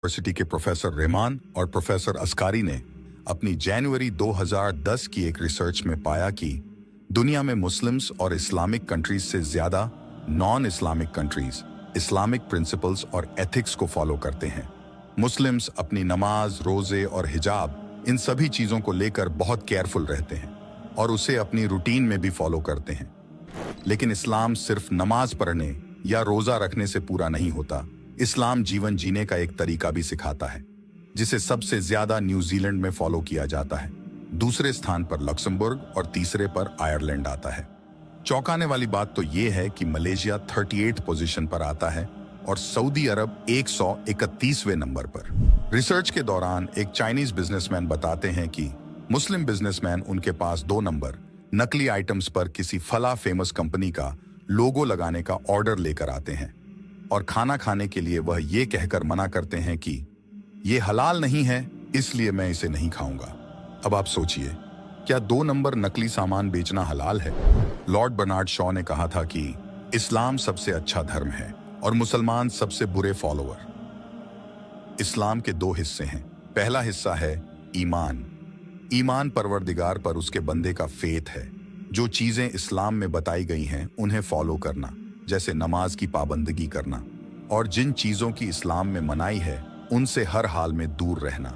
University के professor Rahman और professor अस्कारी ने अपनी जनवरी 2010 की एक रिसर्च में पाया कि दुनिया में मुस्लिम्स और इस्लामिक कंट्रीज से ज्यादा non Islamic countries Islamic principles और एथिक्स को फॉलो करते हैं। मुस्लिम्स अपनी नमाज, रोजे और हिजाब इन सभी चीजों को लेकर बहुत केयरफुल रहते हैं और उसे अपनी रूटीन में भी फॉलो करते हैं। लेकिन इस्लाम सिर्फ नमाज पढ़ने या रोजा रखने से पूरा नहीं होता। इस्लाम जीवन जीने का एक तरीका भी सिखाता है, जिसे सबसे ज्यादा न्यूजीलैंड में फॉलो किया जाता है। दूसरे स्थान पर लक्समबर्ग और तीसरे पर आयरलैंड आता है। चौंकाने वाली बात तो यह है कि मलेशिया 38 पोजीशन पर आता है और सऊदी अरब 131वें नंबर पर। रिसर्च के दौरान एक चाइनीज बिजनेसमैन बताते हैं कि मुस्लिम बिजनेसमैन उनके पास 2 नंबर नकली आइटम्स पर किसी फला फेमस कंपनी का लोगो लगाने का ऑर्डर लेकर आते हैं और खाना खाने के लिए वह ये कहकर मना करते हैं कि ये हलाल नहीं है, इसलिए मैं इसे नहीं खाऊंगा। अब आप सोचिए, क्या 2 नंबर नकली सामान बेचना हलाल है? लॉर्ड बर्नार्ड शॉ ने कहा था कि इस्लाम सबसे अच्छा धर्म है और मुसलमान सबसे बुरे फॉलोअर। इस्लाम के 2 हिस्से हैं। पहला हिस्सा है ईमान। ईमान परवरदिगार पर उसके बंदे का फेथ है। जो चीजें इस्लाम में बताई गई हैं उन्हें फॉलो करना, जैसे नमाज की पाबंदगी करना, और जिन चीजों की इस्लाम में मनाही है उनसे हर हाल में दूर रहना।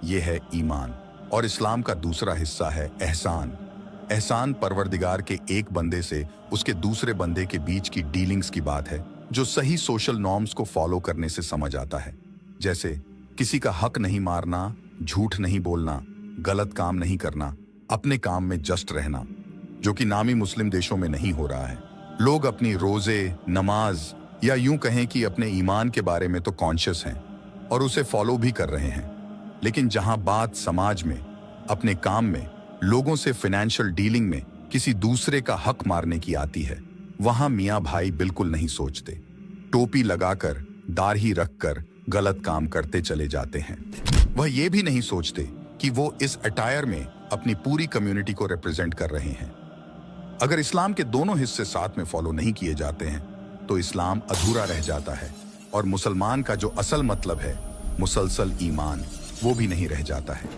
यह है ईमान। और इस्लाम का दूसरा हिस्सा है एहसान। एहसान परवरदिगार के एक बंदे से उसके दूसरे बंदे के बीच की डीलिंग्स की बात है, जो सही सोशल नॉर्म्स को फॉलो करने से समझ आता है, जैसे किसी का हक नहीं मारना, झूठ नहीं बोलना, गलत काम नहीं करना, अपने काम में जस्ट रहना, जो कि नामी मुस्लिम देशों में नहीं हो रहा है। लोग अपनी रोजे, नमाज या यूं कहें कि अपने ईमान के बारे में तो कॉन्शियस हैं और उसे फॉलो भी कर रहे हैं, लेकिन जहां बात समाज में, अपने काम में, लोगों से फाइनेंशियल डीलिंग में किसी दूसरे का हक मारने की आती है, वहां मियां भाई बिल्कुल नहीं सोचते। टोपी लगाकर, दाढ़ी रखकर गलत काम करते चले जाते हैं। वह ये भी नहीं सोचते कि वो इस अटायर में अपनी पूरी कम्युनिटी को रिप्रेजेंट कर रहे हैं। अगर इस्लाम के दोनों हिस्से साथ में फॉलो नहीं किए जाते हैं तो इस्लाम अधूरा रह जाता है और मुसलमान का जो असल मतलब है, मुसलसल ईमान, वो भी नहीं रह जाता है।